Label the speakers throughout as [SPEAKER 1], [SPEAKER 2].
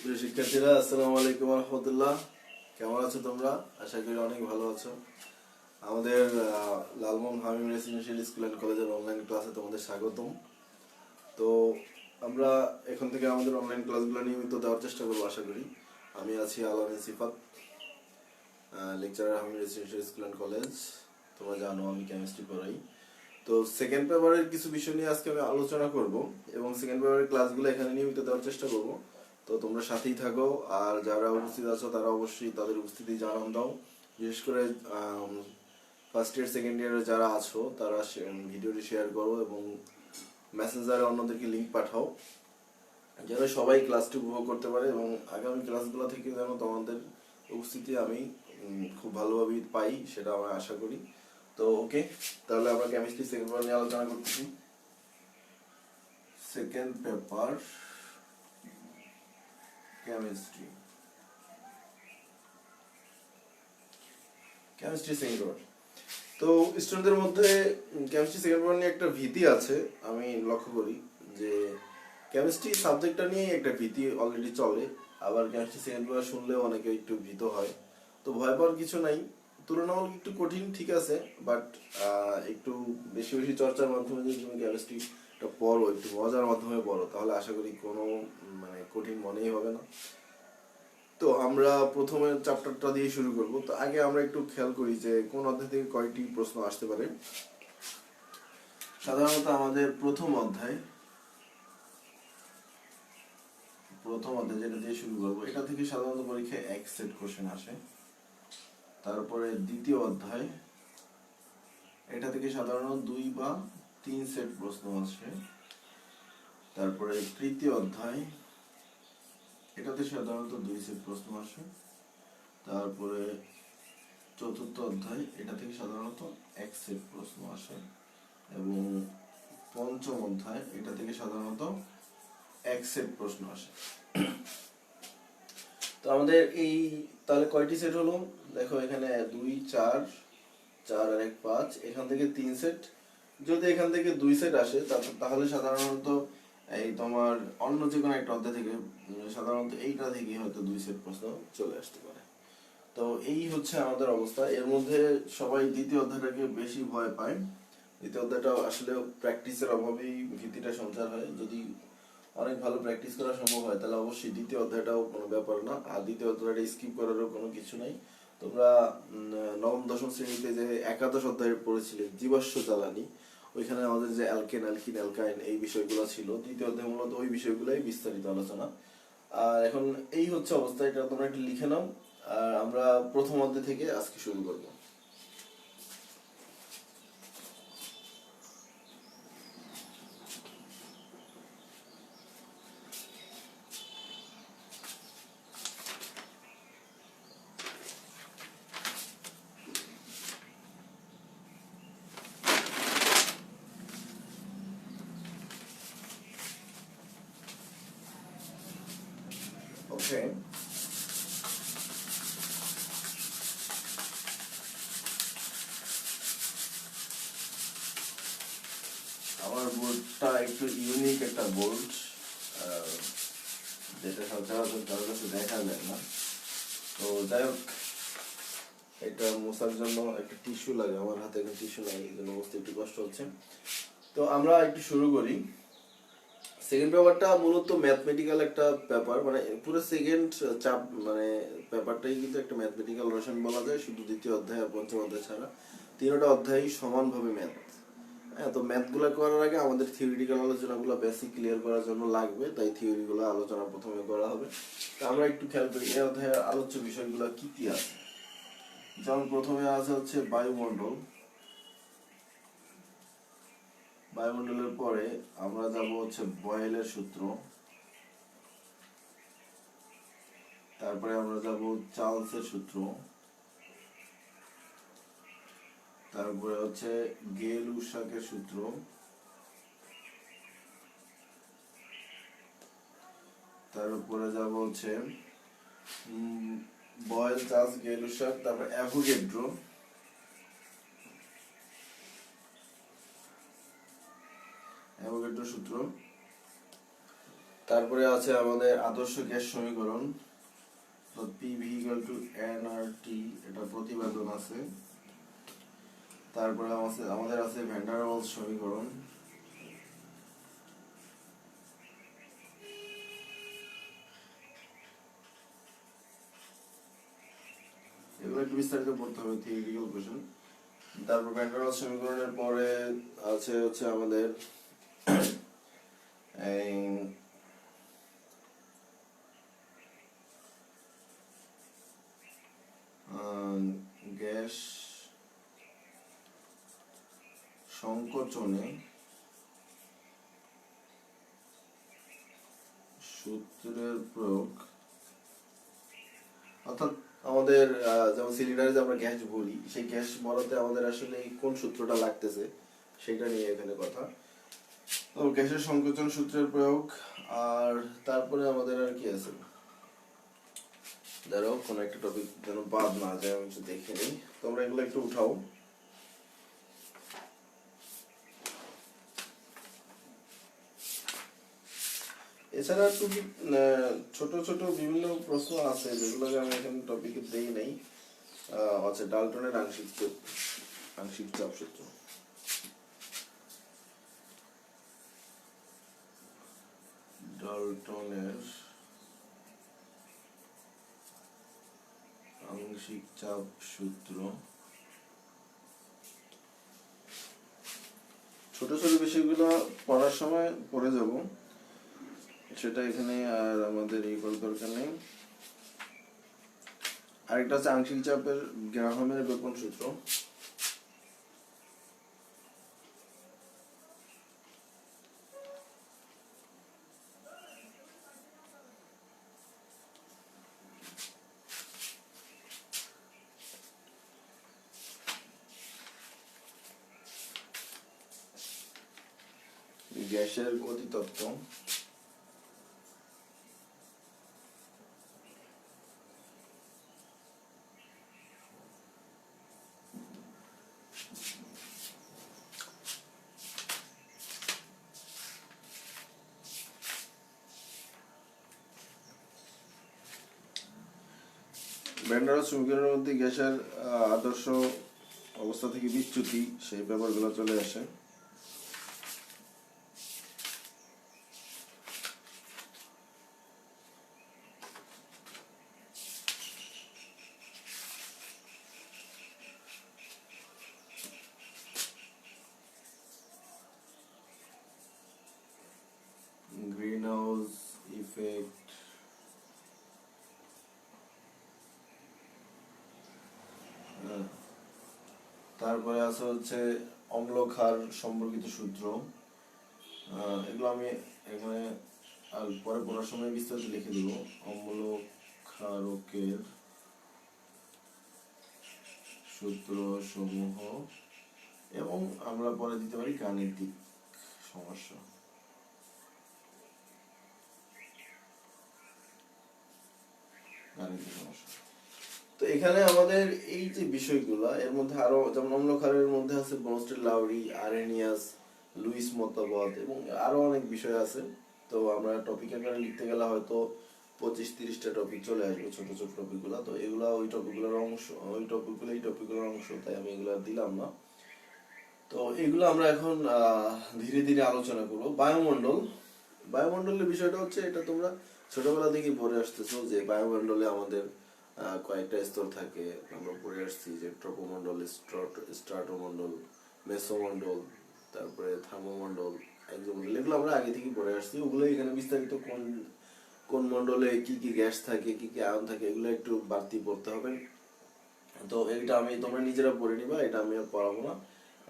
[SPEAKER 1] প্রিয় শিক্ষার্থীরা, আসসালামু আলাইকুম রহমতুল্লাহ। কেমন আছো তোমরা? আশা করি অনেক ভালো আছো। আমাদের লালমোহন হামিম রেসিডেন্সিয়াল স্কুল অ্যান্ড কলেজের অনলাইন ক্লাসে তোমাদের স্বাগতম। তো আমরা এখন থেকে আমাদের অনলাইন ক্লাসগুলো নিয়মিত দেওয়ার চেষ্টা করবো আশা করি। আমি আছি Alamin Sifat, lecturer Hamim residential school and college. তোমরা জানো আমি কেমিস্ট্রি পড়াই। তো সেকেন্ড পেপারের কিছু বিষয় নিয়ে আজকে আমি আলোচনা করব এবং সেকেন্ড পেপারের ক্লাসগুলো এখানে নিয়মিত দেওয়ার চেষ্টা করব। তো তোমরা সাথেই থাকো, আর যারা উপস্থিত আছো তারা অবশ্যই তাদের উপস্থিতি জানান দাও। বিশেষ করে ফার্স্ট ইয়ার সেকেন্ড ইয়ারে যারা আছো তারা ভিডিওটি শেয়ার করো এবং মেসেঞ্জারে অন্যদেরকে লিঙ্ক পাঠাও, যেন সবাই ক্লাসটি উপভোগ করতে পারে এবং আগামী ক্লাসগুলো থেকে যেন তোমাদের উপস্থিতি আমি খুব ভালোভাবে পাই, সেটা আমরা আশা করি। তো ওকে, তাহলে আমরা কেমিস্ট্রি সেকেন্ড পেপার নিয়ে আলোচনা করতেছি। Second paper chemistry second paper. তো স্টুডেন্টদের মধ্যে কেমিস্ট্রি সেকেন্ড পেপার নিয়ে একটা ভীতি আছে, আমি লক্ষ্য করি যে কেমিস্ট্রি সাবজেক্টটা নিয়ে একটা ভীতি অলরেডি চলে। আবার কেমিস্ট্রি সেকেন্ড পেপার শুনলেও অনেকে একটু ভীত হয়। তো ভয় পাওয়ার কিছু নাই, তুলনামূলক একটু কঠিন ঠিক আছে, বাট একটু বেশি বেশি চর্চার মাধ্যমে যদি তুমি কেমিস্ট্রিটা পড়ো, একটু মজার মাধ্যমে পড়ো, তাহলে আশা করি কোনো কঠিন মনেই হবে না। তো আমরা প্রথমে চ্যাপ্টারটা দিয়ে শুরু করব। তো আগে আমরা একটু খেয়াল করি যে কোন অধ্যায় থেকে কয়টি প্রশ্ন আসতে পারে। সাধারণত আমাদের প্রথম অধ্যায় যেটা দিয়ে শুরু করবো, এটা থেকে সাধারণত পরীক্ষায় এক সেট কোশ্চেন আসে। তারপরে দ্বিতীয় অধ্যায়, এটা থেকে সাধারণত 2 বা 3 সেট প্রশ্ন আসে। তারপরে তৃতীয় অধ্যায়, এটাতে সাধারণত 2 সেট প্রশ্ন আসে। তারপরে চতুর্থ অধ্যায়, এটা থেকে সাধারণত 1 সেট প্রশ্ন আসে। এবং পঞ্চম অধ্যায়, এটা থেকে সাধারণত 1 সেট প্রশ্ন আসে। তো আমাদের এই তাহলে কয়টি সেট হলো দেখো, এখানে 2 4 4 আর 1 5, এখান থেকে 3 সেট। যদি এখান থেকে 2 সেট আসে তাহলে সাধারণত এই তোমার অন্য যে কোনো একটা অধ্যায় থেকে সাধারণত এইটা থেকে হয়তো 2 সেট প্রশ্ন চলে আসতে পারে। তো এই হচ্ছে আমাদের অবস্থা। এর মধ্যে সবাই দ্বিতীয় অধ্যায়টাকে বেশি ভয় পায়। দ্বিতীয় অধ্যায়টা আসলে প্র্যাকটিসের অভাবেই ভীতিটা সঞ্চার হয়। যদি অনেক ভালো প্র্যাকটিস করা সম্ভব হয় তাহলে অবশ্যই দ্বিতীয় অধ্যায়টাও কোনো ব্যাপার না, আর দ্বিতীয় অধ্যায়টা স্কিপ করারও কোনো কিছু নাই। তোমরা নবম দশম শ্রেণীতে যে একাদশ অধ্যায় পড়েছিলে জীবাশ্ম জ্বালানি, ওইখানে আমাদের যে অ্যালকেন অ্যালকিন অ্যালকাইন এই বিষয়গুলো ছিল, দ্বিতীয় অধ্যায় মূলত ওই বিষয়গুলোই বিস্তারিত আলোচনা। আর এখন এই হচ্ছে অবস্থা, এটা তোমরা একটু লিখে নাও। আর আমরা প্রথম অধ্যায় থেকে আজকে শুরু করবো। ওকে, আমার বোর্ডটা একটু ইউনিক একটা বোর্ড, যেটা সচরাচর কারোর কাছে দেখা যায় না। তো যাই হোক, এটা মোছার জন্য একটা টিস্যু লাগে, আমার হাতে একটা টিস্যু নাই, এই জন্য বুঝতে একটু কষ্ট হচ্ছে। তো আমরা একটু শুরু করি। সেকেন্ড পেপারটা মূলত ম্যাথমেটিক্যাল একটা পেপার, পুরো সেকেন্ড চাপ পেপারটাই কিন্তু একটা ম্যাথমেটিক্যাল রসায়ন বলা যায়, শুধু দ্বিতীয় অধ্যায় আর পঞ্চম অধ্যায় ছাড়া তিনটা অধ্যায় সমানভাবে ম্যাথ। হ্যাঁ, তো ম্যাথগুলো করার আগে আমাদের থিওরিটিক্যাল আলোচনাগুলো বেসিক ক্লিয়ার করার জন্য লাগবে, তাই থিওরিগুলো আলোচনা প্রথমে করা হবে। তো আমরা একটু খেয়াল করি এই অধ্যায়ের আলোচ্য বিষয়গুলো কি কি আছে। যেমন প্রথমে আছে হচ্ছে বায়ুমণ্ডল। বায়ুমণ্ডলের পরে আমরা যাব হচ্ছে বয়েলের সূত্র। তারপরে আমরা যাব চার্লসের সূত্র। তারপরে হচ্ছে গেল-উসাকের সূত্র। তারপরে যাব হচ্ছে বয়েল, চার্লস, গেল-উসাক, তারপরে অ্যাভোগাড্রো। সূত্র। তারপরে আছে আমাদের আদর্শ গ্যাস সমীকরণ, তো পিভি ইকুয়াল টু এনআরটি, এটা প্রতিবেদন আছে। তারপরে আমাদের আছে ভ্যান ডার ওয়ালস সমীকরণ। এগুলো একটু বিস্তারিত পড়তে হবে, থিওরিটিক্যাল কোশ্চেন। তারপর ভ্যান ডার ওয়ালস সমীকরণের পরে আছে হচ্ছে আমাদের এই গ্যাস সংকোচনে সূত্রের প্রয়োগ, অর্থাৎ আমাদের যেমন সিলিন্ডারে যে আমরা গ্যাস বলি, সেই গ্যাস বলাতে আমাদের আসলে কোন সূত্রটা লাগতেছে সেটা নিয়ে এখানে কথা। তো গ্যাসের সংকোচন সূত্রের প্রয়োগ। আর তারপরে আমাদের আর কি আছে, ধরো কোন একটা টপিক যেন বাদ না যায়, আমি একটু দেখে নিই, তোমরা এগুলো একটু উঠাও। এছাড়া টুকি ছোট ছোট বিভিন্ন প্রশ্ন আছে যেগুলোকে আমি এখানে টপিকে দেই নাই। আচ্ছা, ডাল্টনের আংশিক চাপ সূত্র, ডাল্টনের আংশিক চাপ সূত্র, ছোট ছোট বিষয়গুলো পড়ার সময় পড়ে যাব, সেটা এখানে আর আমাদের এই করার দরকার নেই। আরেকটা হচ্ছে আংশিক চাপের গ্রাহামের গোপন সূত্র। গ্যাসের গতিতত্ত্ব। ভ্যান ডার ওয়ালস সমীকরণের মধ্যে গ্যাসের আদর্শ অবস্থা থেকে বিচ্যুতি, সেই ব্যাপারগুলো চলে আসে। গ্রিন হাউস ইফেক্ট, তারপরে আছে হচ্ছে অম্ল ক্ষার সম্পর্কিত সূত্র। এগুলো আমি এখানে আর পরে পড়ার সময় বিস্তারিত লিখে দিব। অম্ল ক্ষারকের সূত্র সমূহ, এবং আমরা পরে দিতে পারি গাণিতিক সমস্যা। তো এখানে আমাদের এই যে বিষয়গুলো, এর মধ্যে আরো যেমন অম্ল ক্ষারের মধ্যে আছে ব্রনস্টেড লাউরি, আরেনিয়াস, লুইস মতবাদ, এবং আরো অনেক বিষয় আছে। তো আমরা টপিক আকারে লিখতে গেলে হয়তো 25-30টা টপিক চলে আসবে, ছোট ছোট টপিকগুলো। তো এগুলা ওই টপিকগুলোর অংশ, ওই টপিকগুলো এই টপিকগুলোর অংশ, তাই আমি এগুলো দিলাম না। তো এগুলো আমরা এখন ধীরে ধীরে আলোচনা করবো। বায়ুমণ্ডলের বিষয়টা হচ্ছে, এটা তোমরা ছোটবেলা থেকে পড়ে আসতেছো যে বায়ুমণ্ডলে আমাদের কয়েকটা স্তর থাকে। আমরা পড়ে আসছি যে ট্রপোমণ্ডল, স্ট্রাটোমণ্ডল, মেসোমণ্ডল, তারপরে থার্মোমণ্ডল, এক্সোমণ্ডল, এগুলো আমরা আগে থেকে পড়ে আসছি। ওগুলো এখানে বিস্তারিত কোন কোন মণ্ডলে কি কি গ্যাস থাকে, কি কি আয়ন থাকে, এগুলো একটু বাড়তি পড়তে হবে। তো এটা তোমরা নিজেরা পড়ে নিবা, এটা আমি আর পড়াবো না।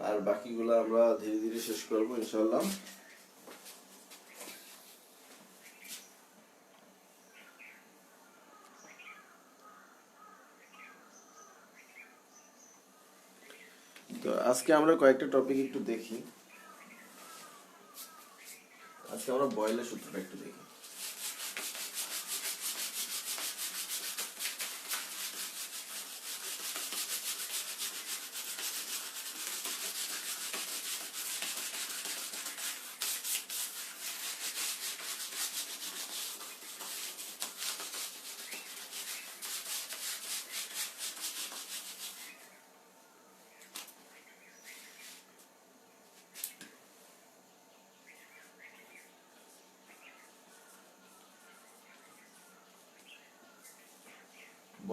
[SPEAKER 1] আর বাকিগুলো আমরা ধীরে ধীরে শেষ করবো ইনশাআল্লাহ। তো আজকে আমরা কয়েকটা টপিক একটু দেখি। আজকে আমরা বয়েলের সূত্রটা একটু দেখি।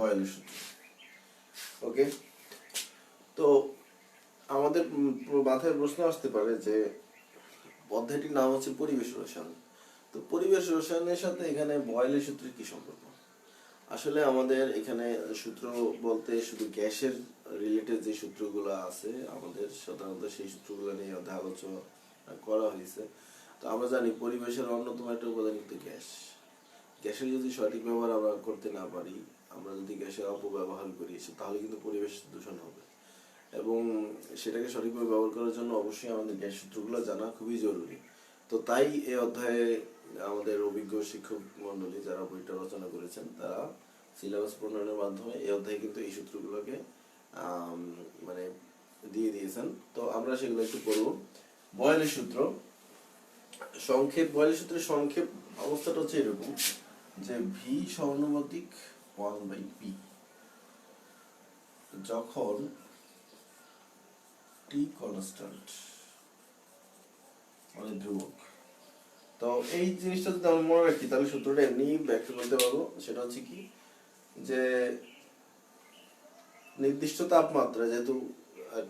[SPEAKER 1] বয়েলের সূত্র। ওকে, তো আমাদের মাথায় প্রশ্ন আসতে পারে যে অধ্যায়টির নাম হচ্ছে পরিবেশ রসায়ন। তো পরিবেশ রসায়নের সাথে এখানে বয়েলের সূত্রের কি সম্পর্ক? আসলে আমাদের এখানে সূত্র বলতে শুধু গ্যাসের রিলেটেড যে সূত্রগুলো আছে আমাদের সাধারণত সেই সূত্রগুলো নিয়ে আলোচনা করা হয়েছে। তো আমরা জানি পরিবেশের অন্যতম একটা উপাদান কিন্তু গ্যাস। গ্যাসের যদি সঠিক ব্যবহার আমরা করতে না পারি, আমরা যদি গ্যাসের অপব্যবহার করি, তাহলে কিন্তু পরিবেশ দূষণ হবে। এবং সেটাকে সঠিকভাবে ব্যবহার করার জন্য অবশ্যই আমাদের গ্যাস সূত্রগুলো জানা খুবই জরুরি। তো তাই এই অধ্যায়ে আমাদের অভিজ্ঞ শিক্ষক মন্ডলী যারা বইটা রচনা করেছেন তারা সিলেবাস প্রণয়নের মাধ্যমে এই অধ্যায়ে কিন্তু এই সূত্রগুলোকে মানে দিয়ে দিয়েছেন। তো আমরা সেগুলো একটু পড়ব। বয়েলের সূত্র সংক্ষেপ। বয়েলের সূত্রের সংক্ষেপ অবস্থাটা হচ্ছে এরকম যে ভি সমানুপাতিক 1/p যখন টি কনস্ট্যান্ট মানে ধ্রুবক। তো এই জিনিসটা যদি আমরা মনে রাখি তাহলে সূত্রটা এমনি ব্যাখ্যা করতে পারবো। সেটা হচ্ছে কি যে নির্দিষ্ট তাপমাত্রায়, যেহেতু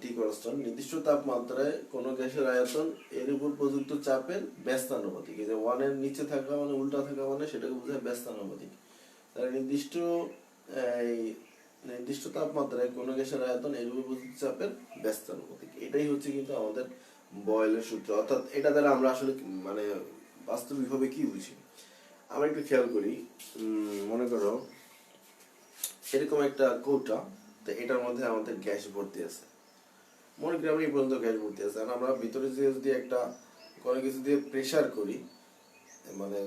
[SPEAKER 1] টি কনস্ট্যান্ট, নির্দিষ্ট তাপমাত্রায় কোন গ্যাসের আয়তন এর উপর প্রযুক্ত চাপের ব্যস্তানুপাতিক। এই যে 1 এর নিচে থাকা মানে উল্টা থাকা মানে সেটাকে বোঝায় ব্যস্তানুপাতিক। তাহলে নির্দিষ্ট তাপমাত্রায় কোন গ্যাসের আয়তন এর উপর প্রযুক্ত চাপের ব্যস্তানুপাতিক। এটাই হচ্ছে কিন্তু আমাদের বয়েলের সূত্র। অর্থাৎ এটা দ্বারা আমরা আসলে মানে বাস্তবিকভাবে কি বুঝি আমরা একটু খেয়াল করি। মনে করো এরকম একটা কৌটা, তো এটার মধ্যে আমাদের গ্যাস ভর্তি আছে। মনে করি আমরা এই পর্যন্ত গ্যাস ভর্তি আছে, আর আমরা ভিতরে যদি একটা কোনো কিছু দিয়ে প্রেসার করি, মানে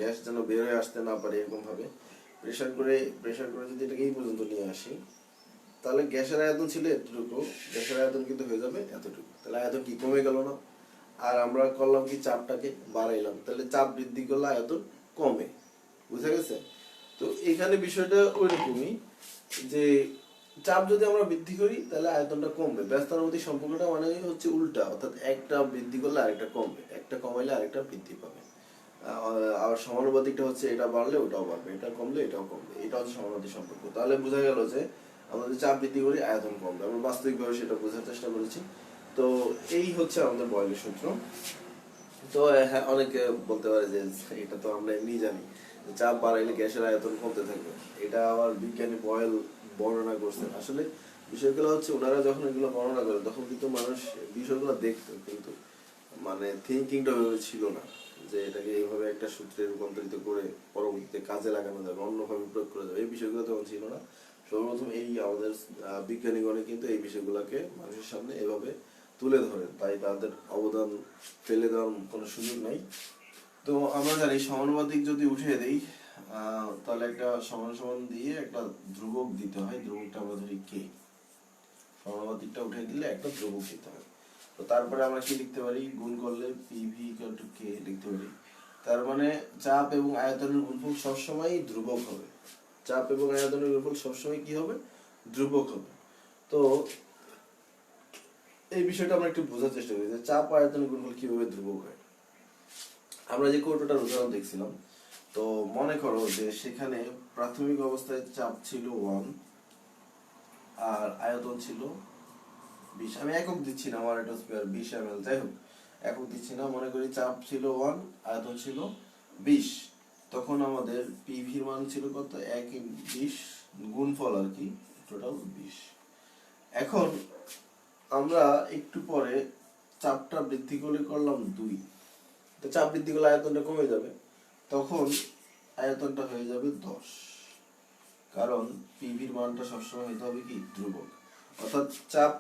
[SPEAKER 1] গ্যাস যেন বের হয়ে আসতে না পারে এরকম ভাবে প্রেসার করে যদি এটাকে এই পর্যন্ত নিয়ে আসি, তাহলে গ্যাসের আয়তন ছিল এতটুকু, গ্যাসের আয়তন কিন্তু হয়ে যাবে এতটুকু। তাহলে আয়তন কি কমে গেল না? আর আমরা করলাম কি চাপটাকে বাড়াইলাম, তাহলে চাপ বৃদ্ধি করলে আয়তন কমে। বুঝা গেছে? তো এখানে বিষয়টা ওইরকমই যে চাপ যদি আমরা বৃদ্ধি করি তাহলে আয়তনটা কমবে। ব্যস্তানুপাতিক সম্পর্কটা মানে হচ্ছে উল্টা, অর্থাৎ একটা বৃদ্ধি করলে আরেকটা কমবে, একটা কমাইলে আরেকটা বৃদ্ধি পাবে। আর সমানুপাতিকটা হচ্ছে এটা বাড়লে ওটাও বাড়বে, এটা কমলে এটাও কমবে। এটা হচ্ছে সমানুপাতিক সম্পর্ক। তাহলে বোঝা গেল যে আমরা যদি চাপ বৃদ্ধি করি আয়তন কমবে। আমরা বাস্তবিকভাবে সেটা বোঝার চেষ্টা করেছি। তো এই হচ্ছে আমাদের বয়েলের সূত্র। তো হ্যাঁ, অনেকে বলতে পারে যে এটা তো আমরা এমনি জানি, চাপ বাড়াইলে গ্যাসের আয়তন কমতে থাকবে। এটা আবার বিজ্ঞানী বয়েল বর্ণনা করছেন। আসলে বিষয়গুলো হচ্ছে ওনারা যখন এগুলো বর্ণনা করে তখন কিন্তু মানুষ বিষয়গুলো দেখতো, কিন্তু মানে থিঙ্কিংটা ওইভাবে ছিল না যে এটাকে এইভাবে একটা সূত্রে রূপান্তরিত করে পরবর্তীতে কাজে লাগানো যাবে, অন্যভাবে প্রয়োগ করা যাবে, এই বিষয়গুলো তখন ছিল না। সর্বপ্রথম এই আমাদের বিজ্ঞানীগণে কিন্তু এই বিষয়গুলোকে মানুষের সামনে এভাবে তুলে ধরে, তাই তাদের অবদান ফেলে দেওয়ার কোনো সুযোগ নাই। তো আমরা জানি সমানুপাতিক যদি উঠিয়ে দেই তাহলে একটা সমান সমান দিয়ে একটা ধ্রুবক দিতে হয়। ধ্রুবকটা আমরা ধরি কে। সমানুপাতিকটা উঠিয়ে দিলে একটা ধ্রুবক দিতে হয়। তো তারপরে আমরা কি লিখতে পারি? গুণ করলে পিভি ইকুয়াল টু কে লিখতে পারি। তার মানে চাপ এবং আয়তনের গুণফল সবসময় ধ্রুবক হবে। চাপ এবং আয়তনের গুণফল সবসময় কি হবে? ধ্রুবক হবে। তো এই বিষয়টা আমরা একটু বোঝার চেষ্টা করি যে চাপ আয়তনের গুণফল কিভাবে ধ্রুবক হয়। আমরা যে কৌটোটার উদাহরণ দেখছিলাম, তো মনে করো যে সেখানে প্রাথমিক অবস্থায় চাপ ছিল 1 আর আয়তন ছিল 20। আমি একক দিচ্ছি না, আমার এটা স্কয়ার 20 ml, যাই হোক একক দিচ্ছি না। মনে করি চাপ ছিল 1, আয়তন ছিল 20। তখন আমাদের পিভির মান ছিল কত? 1/20 গুণফল আর কি, টোটাল 20। এখন আমরা একটু পরে চাপটা বৃদ্ধি করলাম 2। তো চাপ বৃদ্ধি করলে আয়তনটা কমে যাবে, তখন আয়তনটা হয়ে যাবে 10। কারণ পিভির মানটা সবসময় হতে হবে কি? ধ্রুবক। অর্থাৎ চাপ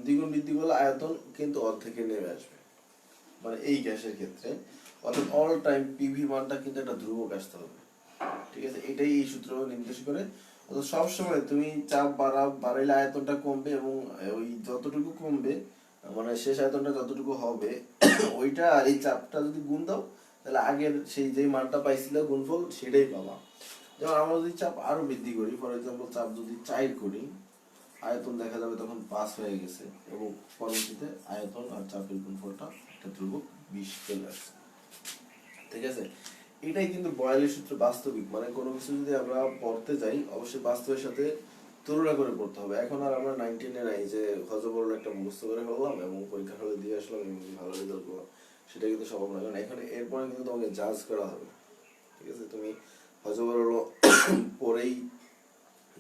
[SPEAKER 1] দ্বিগুণ বৃদ্ধি করলে আয়তন কিন্তু অর্ধেকে নেমে আসবে, মানে এই গ্যাসের ক্ষেত্রে। অর্থাৎ অল টাইম পিভি মানটা কিন্তু একটা ধ্রুবক আসতে হবে। ঠিক আছে? এটাই এই সূত্র নির্দেশ করে। অর্থাৎ সবসময় তুমি চাপ বাড়াইলে আয়তনটা কমবে, এবং ওই যতটুকু কমবে মানে শেষ আয়তনটা যতটুকু হবে ওইটা আর এই চাপটা যদি গুণ দাও তাহলে আগের সেই যে মানটা পাইছিলে গুণফল সেটাই পাবা। যেমন আমরা যদি চাপ আরো বৃদ্ধি করি, ফর এক্সাম্পল চাপ যদি 4 করি, আয়তন দেখা যাবে তখন 5 হয়ে গেছে, এবং পরবর্তীতে আয়তন আর চাপের গুণফলটা একটা ধ্রুবক 20 চলে আসছে। ঠিক আছে? এটাই কিন্তু বয়েলের সূত্র বাস্তবিক, মানে কোনো কিছু যদি আমরা পড়তে যাই অবশ্যই বাস্তবের সাথে তুলনা করে পড়তে হবে। এখন আর আমরা 19-এ নাই যে হজবরল একটা মুখস্থ করে ফেললাম এবং পরীক্ষার হলে দিয়ে আসলাম এবং ভালো রেজাল্ট করলাম, সেটা কিন্তু সম্ভব নয়। কারণ এখন এরপরে কিন্তু তোমাকে জাজ করা হবে, ঠিক আছে? তুমি হজবরল পড়েই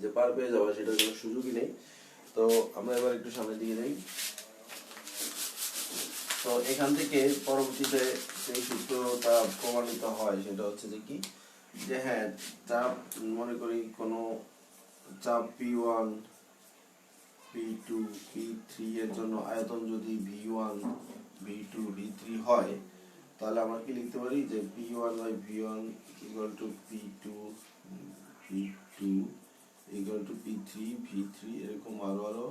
[SPEAKER 1] যে পার পেয়ে যাওয়া সেটার কোনো সুযোগই নেই। তো আমরা এবার একটু সামনের দিকে যাই। তো এখান থেকে পরবর্তীতে সেই সূত্রটা প্রমাণিত হয় সেটা হচ্ছে যে কি, যে হ্যাঁ চাপ, মনে করি কোনো চাপ P1 P2 P3 এর জন্য আয়তন যদি V1 V2 V3 হয়, তাহলে আমরা কি লিখতে পারি যে P1 by V1 equal to P2 V2 equal to P3 V3 এরকম আরো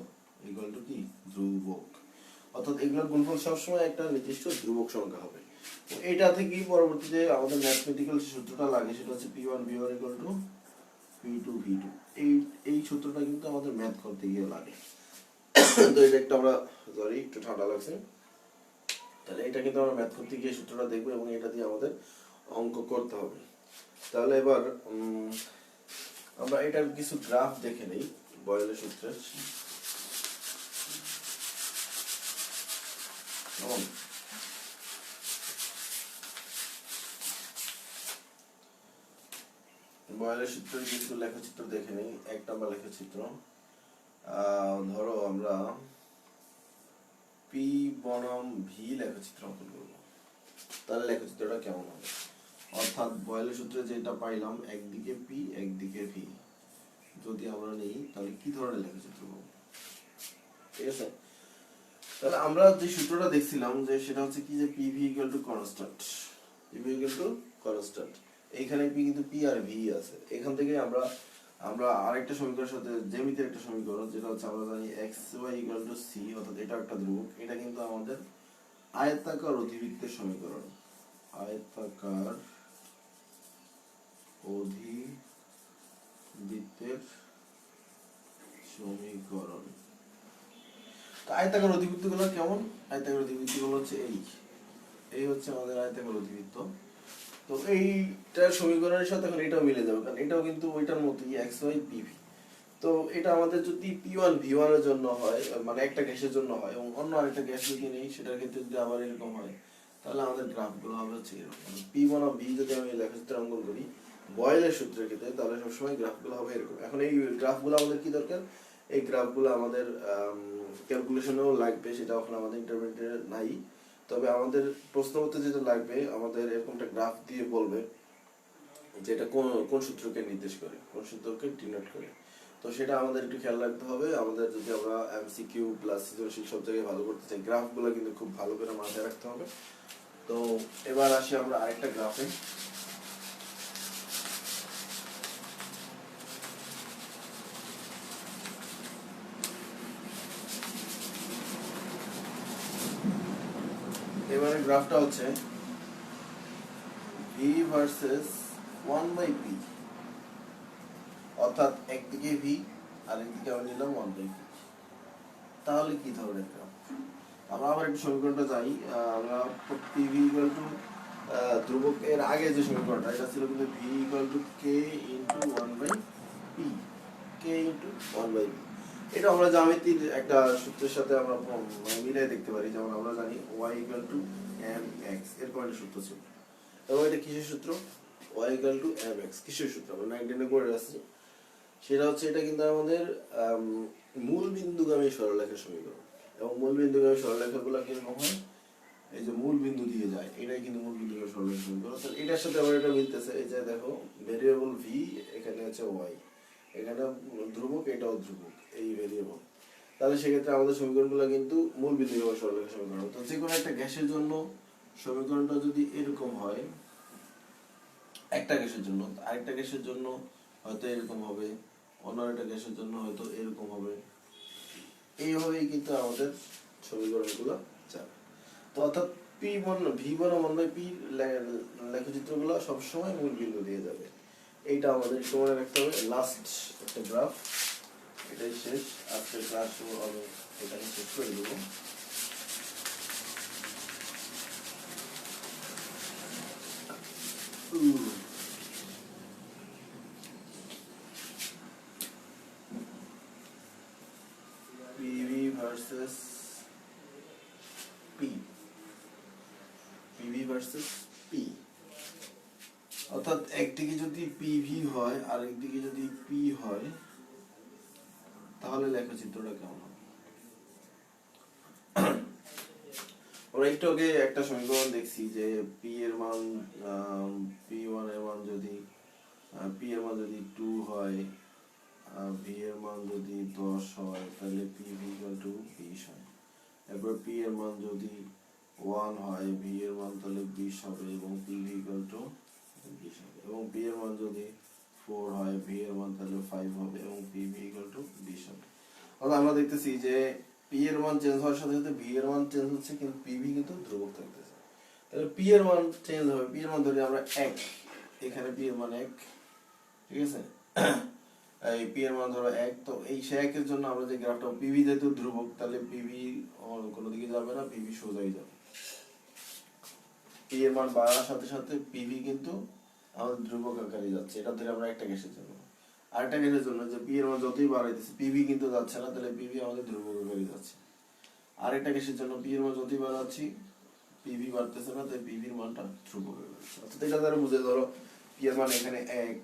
[SPEAKER 1] ইকুয়াল টু কি ধ্রুবক। অর্থাৎ এগুলোর গুণফল সবসময় একটা নির্দিষ্ট ধ্রুবক সংখ্যা হবে। এটা থেকেই পরবর্তীতে আমাদের ম্যাথমেটিক্যাল সূত্রটা লাগে, সেটা হচ্ছে P1 V1 equal to P2 V2। এই সূত্রটা কিন্তু আমাদের ম্যাথ করতে গিয়ে লাগে। তো এটা একটা আমরা, সরি একটু ঠান্ডা লাগছে, তাহলে এটা কিন্তু আমরা ম্যাথ করতে গিয়ে সূত্রটা দেখবো এবং এটা দিয়ে আমাদের অঙ্ক করতে হবে। তাহলে এবার আমরা এটার কিছু গ্রাফ দেখে নেই বয়েলের সূত্রের। বয়েলের সূত্রের কিছু লেখচিত্র দেখে নেই। এক নম্বর লেখচিত্র, ধরো আমরা P বনাম V লেখচিত্র অঙ্কন করব। তাহলে লেখচিত্রটা কেমন হবে? অর্থাৎ বয়েলের সূত্রে যেটা পাইলাম একদিকে P একদিকে V যদি আমরা নেই, তাহলে কি ধরনের লেখচিত্র পাবো? ঠিক আছে, তাহলে আমরা যে সূত্রটা দেখছিলাম যে সেটা হচ্ছে কি, যে PV equal to constant, PV equal to constant. এইখানে P কিন্তু P আর V আছে। এখান থেকে আমরা আরেকটা সমীকরণের সাথে জ্যামিতির একটা সমীকরণ, যেটা হচ্ছে আমরা জানি xy ইকুয়াল টু c, অর্থাৎ এটা একটা ধ্রুবক। এটা কিন্তু আমাদের আয়তাকার অধিবৃত্তের সমীকরণ, আয়তাকার অধিবৃত্তের সমীকরণ। আয়তাকার অধিবৃত্ত গুলো কেমন? আয়তাকার অধিবৃত্ত গুলো হচ্ছে এই হচ্ছে আমাদের আয়তাকার অধিবৃত্ত। তো এইটার সমীকরণের সাথে এখন এটাও মিলে যাবে, কারণ এটাও কিন্তু ওইটার মতোই xy PV। তো এটা আমাদের যদি P1 V1 এর জন্য হয়, মানে একটা গ্যাসের জন্য হয়, এবং অন্য আরেকটা গ্যাস যদি নেই সেটার ক্ষেত্রে যদি আবার এরকম হয়, তাহলে আমাদের গ্রাফগুলো হবে হচ্ছে এরকম। P1 of V যদি আমি লেখচিত্র অঙ্কন করি বয়েলের সূত্রের ক্ষেত্রে, তাহলে সবসময় গ্রাফগুলো হবে এরকম। এখন এই গ্রাফগুলো আমাদের কি দরকার? এই গ্রাফগুলো আমাদের ক্যালকুলেশনেও লাগবে, সেটা এখন আমাদের ইন্টারমিডিয়েটে নাই। তবে আমাদের প্রশ্নপত্রে যেটা লাগবে, আমাদের এরকম একটা গ্রাফ দিয়ে বলবে যে এটা কোন কোন সূত্রকে নির্দেশ করে, কোন সূত্রকে ডিনোট করে। তো সেটা আমাদের একটু খেয়াল রাখতে হবে। আমাদের যদি আমরা MCQ প্লাস সৃজনশীল সব জায়গায় ভালো করতে চাই, গ্রাফগুলো কিন্তু খুব ভালো করে মাথায় রাখতে হবে। তো এবার আসি আমরা আরেকটা গ্রাফে। এবারে গ্রাফটা হচ্ছে V ভার্সেস 1/P, অর্থাৎ একদিকে V আর একদিকে আমি নিলাম 1/P। তাহলে কি ধরনের গ্রাফ? আমরা আবার একটু সমীকরণটা যাই। আমরা PV ইকুয়াল টু ধ্রুবক এর আগে যে সমীকরণটা, এটা ছিল কিন্তু V equal to K into 1/P, K into 1/P। এটা আমরা জ্যামিতির একটা সূত্রের সাথে আমরা মিলাই দেখতে পারি। যেমন আমরা জানি y ইকুয়াল টু mx, এরকম একটা সূত্র ছিল। এবং এটা কিসের সূত্র? y ইকুয়াল টু mx কিসের সূত্র? আমরা 19-এ করে আসছি। সেটা হচ্ছে, এটা কিন্তু আমাদের মূল বিন্দুগামী সরলরেখার সমীকরণ। এবং মূল বিন্দুগামী সরলরেখাগুলো কিরকম হয়? এই যে মূল বিন্দু দিয়ে যায়, এটাই কিন্তু মূল বিন্দুগামী সরলরেখার সমীকরণ। তাহলে এটার সাথে আবার এটা মিলতেছে। এই যে দেখো, ভেরিয়েবল v, এখানে আছে y, এখানে ধ্রুবক, এটাও ধ্রুবক, এই ভেরিয়েবল। তাহলে সেক্ষেত্রে আমাদের সমীকরণগুলো কিন্তু মূল বিন্দুগামী সরলরেখার সমীকরণ। তো যে কোনো একটা গ্যাসের জন্য সমীকরণটা যদি এরকম হয়, একটা গ্যাসের জন্য, আরেকটা গ্যাসের জন্য হয়তো এরকম হবে, অন্য একটা গ্যাসের জন্য হয়তো এরকম হবে। এইভাবেই কিন্তু আমাদের সমীকরণগুলো যাবে। তো অর্থাৎ V বনাম 1/P লেখচিত্রগুলো সবসময় মূল বিন্দু দিয়ে যাবে। এইটা আমাদের একটু মনে রাখতে হবে। লাস্ট একটা গ্রাফ, এটাই শেষ। আজকের ক্লাস আমি এটাকে শেষ করে দেবো। PV versus P, PV versus P, অর্থাৎ একদিকে যদি পিভি হয় আর একদিকে যদি পি হয় তাহলে লেখচিত্রটা কেমন হবে? আমরা একটু আগে একটা সমীকরণ দেখছি যে পি এর মান পি ওয়ান এর মান যদি পি এর মান যদি 2 হয়, ভি এর মান যদি 10 হয় তাহলে পিভি ইকুয়াল টু 20 হয়। এরপর পি এর মান যদি 1 হয়, ভি এর মান তাহলে 20 হবে এবং পিভি ইকুয়াল টু 20 হবে। এবং পি এর মান যদি 4 হয়, ভি এর মান তাহলে 5 হবে এবং পিভি ইকুয়াল টু 20 হবে। অর্থাৎ আমরা দেখতেছি যে পি এর মান চেঞ্জ হওয়ার সাথে সাথে ভি এর মান চেঞ্জ হচ্ছে কিন্তু পিভি কিন্তু ধ্রুবক থাকতেছে। তাহলে পি এর মান চেঞ্জ হবে, পি এর মান ধরি আমরা 1, এখানে পি এর মান 1, ঠিক আছে? এই পি এর মান ধরো 1, তো এই সে 1 এর জন্য আমরা যে গ্রাফটা পিভি যেহেতু ধ্রুবক তাহলে পিভি কোনো দিকে যাবে না, পিভি সোজাই যাবে। পি এর মান বাড়ার সাথে সাথে পিভি কিন্তু আমাদের ধ্রুবক আকারে যাচ্ছে, এটা ধরে আমরা একটা কেসের জন্য। আরেকটা কেসের জন্য যে পি এর মান যতই বাড়াইতেছে পিভি কিন্তু যাচ্ছে না, তাহলে পিভি আমাদের ধ্রুবক আকারে যাচ্ছে। আরেকটা কেসের জন্য পি এর মান যতই বাড়াচ্ছি পিভি বাড়তেছে না, তাই পিভির মানটা ধ্রুবক আকারে যাচ্ছে। অর্থাৎ এটা দ্বারা বুঝে ধরো পি এর মান এখানে 1,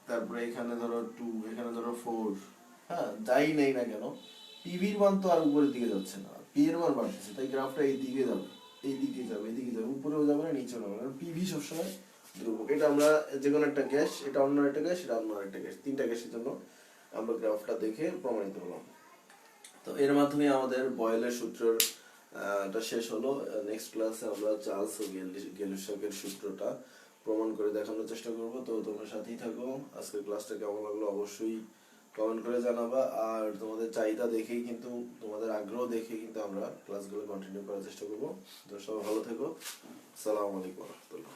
[SPEAKER 1] তারপরে এখানে ধরো 2, এখানে ধরো 4, হ্যাঁ যাই নেই না কেন পিভির মান তো আর উপরের দিকে যাচ্ছে না, পি এর মান বাড়তেছে, তাই গ্রাফটা এই দিকে যাবে, এই দিকে যাবে, এদিকে যাবে, উপরেও যাবে না নিচেও যাবে না, কারণ পিভি সবসময় ধ্রুবক। এটা আমরা যে কোনো একটা গ্যাস, এটা অন্য একটা গ্যাস, এটা অন্য একটা গ্যাস, তিনটা গ্যাসের জন্য আমরা গ্রাফটা দেখে প্রমাণিত হলাম। তো এর মাধ্যমে আমাদের বয়েলের সূত্রের টা শেষ হলো। নেক্সট ক্লাসে আমরা চার্লস ও গেলুসাকের সূত্রটা প্রমাণ করে দেখানোর চেষ্টা করব। তো তোমরা সাথেই থাকো। আজকের ক্লাসটা কেমন লাগলো অবশ্যই কমেন্ট করে জানাবা, আর তোমাদের চাহিদা দেখেই কিন্তু, তোমাদের আগ্রহ দেখে কিন্তু আমরা ক্লাসগুলো কন্টিনিউ করার চেষ্টা করব। তো সবাই ভালো থেকো। আসসালামু আলাইকুম ওয়া রাহমাতুল্লাহ।